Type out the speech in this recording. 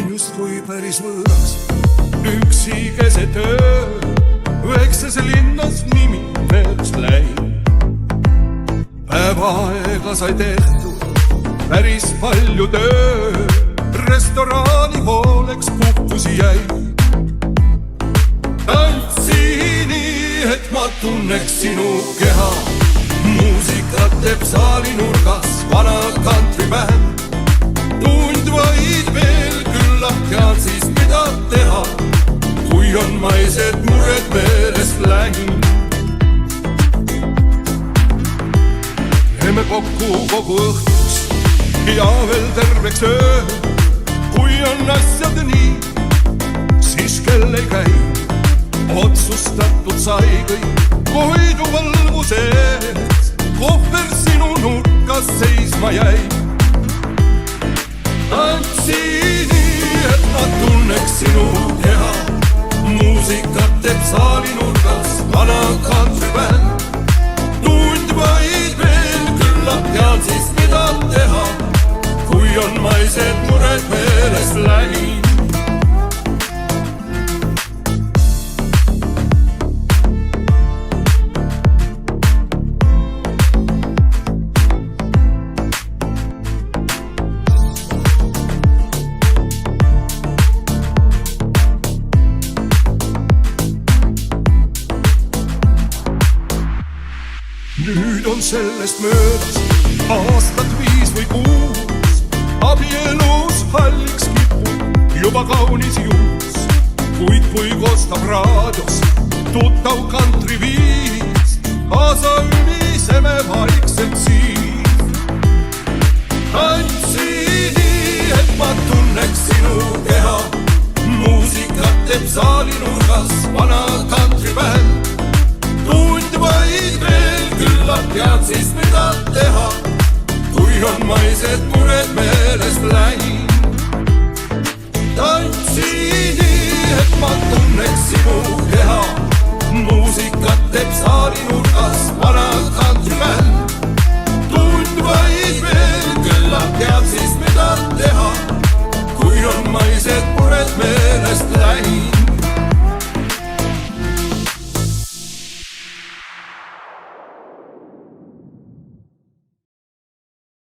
olin justkui päris võõras, üksi keset öö, väikses linnas nimi meelest läinud. Päev aega sai tehtud päris palju töö, restorani pooleks puhkusi jäi. Tantsi nii, et ma tunneks sinu keha, muusikat teeb saali nurgas vana kantribänd. Tund vaid veel, küllap tean siis mida teha, kui on maised mured meelest läinud. Teeme kokku kogu õhtuks ja veel terveks öö, kui on asjad nii, siis kell ei käi. Otsustatud sai kõik, koidu valvuses, kohver sinu nurkas seisma jäi. Tantsi nii, et ma tunneks sinu keha, muusikat teeb saali nurgas vana kantribänd. Tund vaid veel, küllap tean siis mida teha, kui on maised mured meelest läinud. Nüüd on sellest möödas aastat 5 või 6, abielus halliks kipub juba kaunis juus. Kuid kui kostab raadios tuttav kantriviis, kaasa ümiseme vaikselt siis. Tantsi nii, et ma tunneks sinu keha, muusikat teeb saali nurgas vana kantribänd. Tund vaid veel, küllap tead siis mida teha, kui on maised mured meelest läinud. Tantsi nii, et ma tunneks sinu keha, muusikat teeb saali nurgas vana